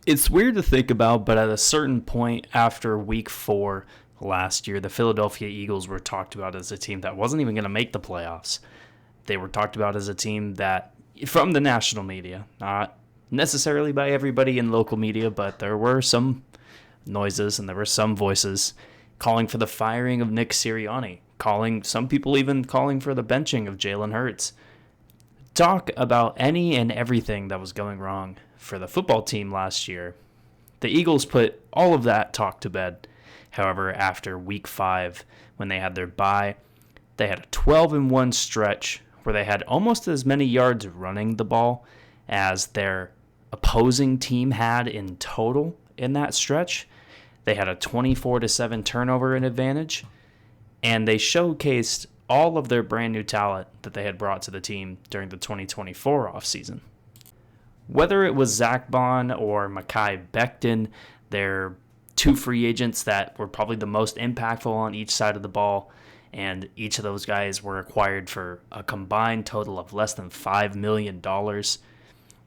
It's weird to think about, but at a certain point after week 4 last year, the Philadelphia Eagles were talked about as a team that wasn't even going to make the playoffs. They were talked about as a team that, from the national media, not necessarily by everybody in local media, but there were some noises and there were some voices calling for the firing of Nick Sirianni, some people even calling for the benching of Jalen Hurts. Talk about any and everything that was going wrong for the football team last year. The Eagles put all of that talk to bed. However, after week 5, when they had their bye, they had a 12-1 stretch where they had almost as many yards running the ball as their opposing team had in total in that stretch. They had a 24-7 turnover advantage, and they showcased all of their brand new talent that they had brought to the team during the 2024 offseason. Whether it was Zach Bond or Mekhi Becton, they're two free agents that were probably the most impactful on each side of the ball, and each of those guys were acquired for a combined total of less than $5 million.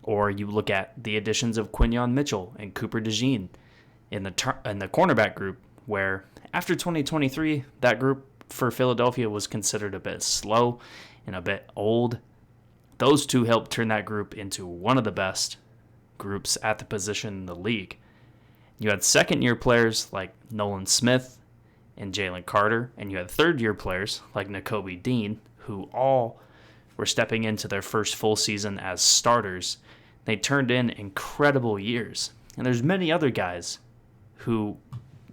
Or you look at the additions of Quinyon Mitchell and Cooper DeJean in the cornerback group, where after 2023, that group for Philadelphia was considered a bit slow and a bit old. Those two helped turn that group into one of the best groups at the position in the league. You had second-year players like Nolan Smith and Jalen Carter, and you had third-year players like Nakobe Dean, who all were stepping into their first full season as starters. They turned in incredible years. And there's many other guys who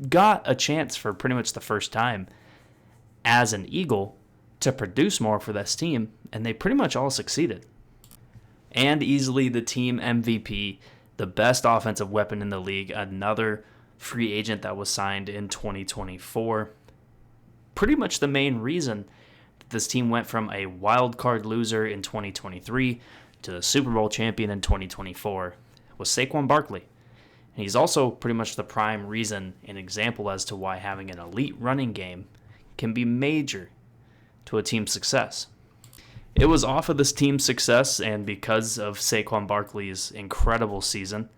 got a chance for pretty much the first time as an Eagle to produce more for this team, and they pretty much all succeeded. And easily the team MVP, the best offensive weapon in the league, another free agent that was signed in 2024. Pretty much the main reason that this team went from a wild card loser in 2023 to the Super Bowl champion in 2024 was Saquon Barkley. And he's also pretty much the prime reason and example as to why having an elite running game can be major to a team's success. It was off of this team's success and because of Saquon Barkley's incredible season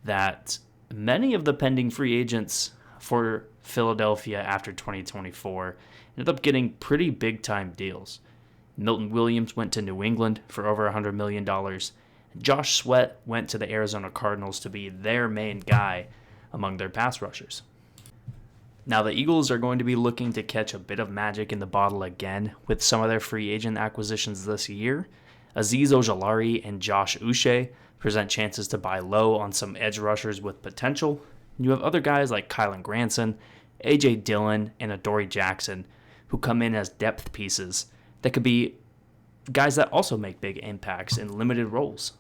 that many of the pending free agents for Philadelphia after 2024 ended up getting pretty big-time deals. Milton Williams went to New England for over $100 million. Josh Sweat went to the Arizona Cardinals to be their main guy among their pass rushers. Now, the Eagles are going to be looking to catch a bit of magic in the bottle again with some of their free agent acquisitions this year. Azeez Ojulari and Josh Uche present chances to buy low on some edge rushers with potential. You have other guys like Kylan Granson, A.J. Dillon, and Adoree Jackson who come in as depth pieces that could be guys that also make big impacts in limited roles.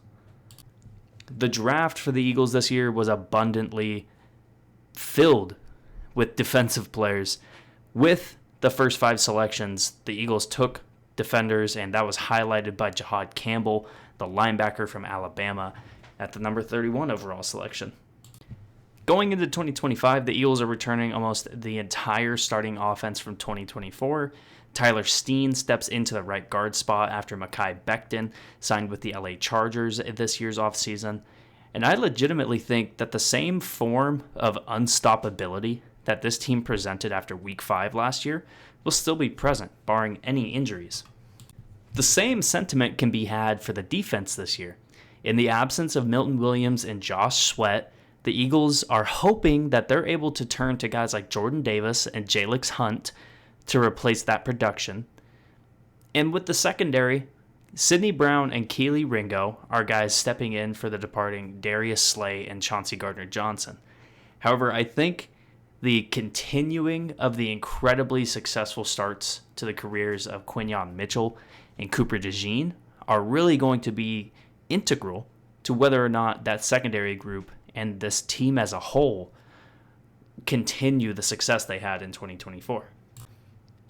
The draft for the Eagles this year was abundantly filled with defensive players. With the first 5 selections, the Eagles took defenders, and that was highlighted by Jahad Campbell, the linebacker from Alabama, at the number 31 overall selection. Going into 2025, the Eagles are returning almost the entire starting offense from 2024. Tyler Steen steps into the right guard spot after Mekhi Becton signed with the LA Chargers this year's offseason. And I legitimately think that the same form of unstoppability that this team presented after Week 5 last year will still be present, barring any injuries. The same sentiment can be had for the defense this year. In the absence of Milton Williams and Josh Sweat, the Eagles are hoping that they're able to turn to guys like Jordan Davis and Jalix Hunt to replace that production. And with the secondary, Sidney Brown and Keely Ringo are guys stepping in for the departing Darius Slay and Chauncey Gardner-Johnson. However, I think the continuing of the incredibly successful starts to the careers of Quinyon Mitchell and Cooper DeJean are really going to be integral to whether or not that secondary group and this team as a whole continue the success they had in 2024.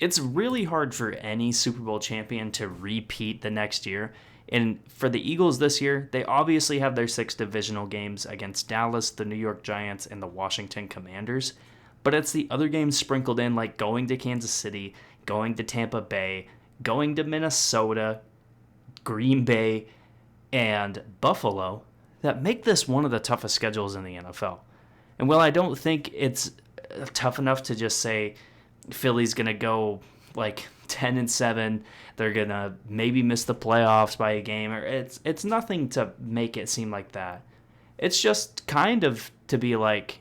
It's really hard for any Super Bowl champion to repeat the next year. And for the Eagles this year, they obviously have their 6 divisional games against Dallas, the New York Giants, and the Washington Commanders. But it's the other games sprinkled in, like going to Kansas City, going to Tampa Bay, going to Minnesota, Green Bay, and Buffalo, that make this one of the toughest schedules in the NFL. And while I don't think it's tough enough to just say Philly's going to go like 10-7, they're going to maybe miss the playoffs by a game, or it's nothing to make it seem like that. It's just kind of to be like,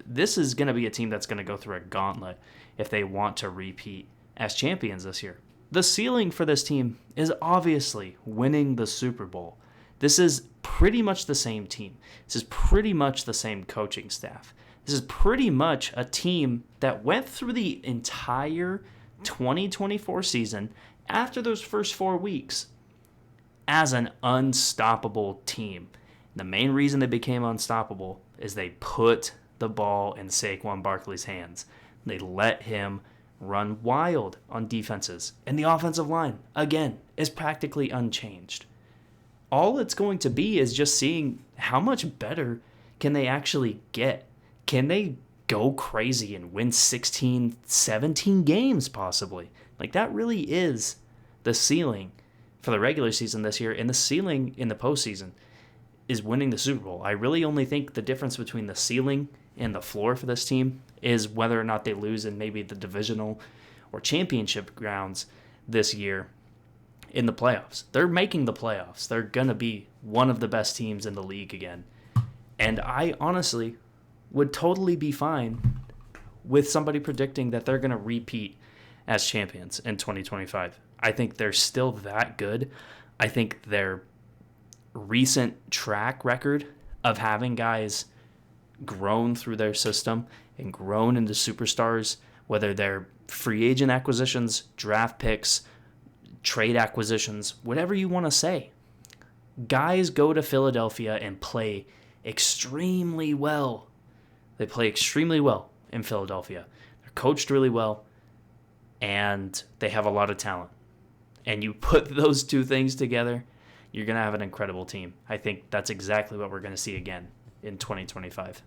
this is going to be a team that's going to go through a gauntlet if they want to repeat as champions this year. The ceiling for this team is obviously winning the Super Bowl. This is pretty much the same team. This is pretty much the same coaching staff. This is pretty much a team that went through the entire 2024 season after those first 4 weeks as an unstoppable team. The main reason they became unstoppable is they put the ball in Saquon Barkley's hands. They let him run wild on defenses. And the offensive line, again, is practically unchanged. All it's going to be is just seeing how much better can they actually get. Can they go crazy and win 16, 17 games possibly? Like, that really is the ceiling for the regular season this year, and the ceiling in the postseason is winning the Super Bowl. I really only think the difference between the ceiling and the floor for this team is whether or not they lose in maybe the divisional or championship rounds this year in the playoffs. They're making the playoffs. They're going to be one of the best teams in the league again. And I honestly would totally be fine with somebody predicting that they're going to repeat as champions in 2025. I think they're still that good. I think their recent track record of having guys grown through their system and grown into superstars, whether they're free agent acquisitions, draft picks, trade acquisitions, whatever you want to say. Guys go to Philadelphia and play extremely well. They play extremely well in Philadelphia. They're coached really well, and they have a lot of talent. And you put those two things together, you're going to have an incredible team. I think that's exactly what we're going to see again in 2025.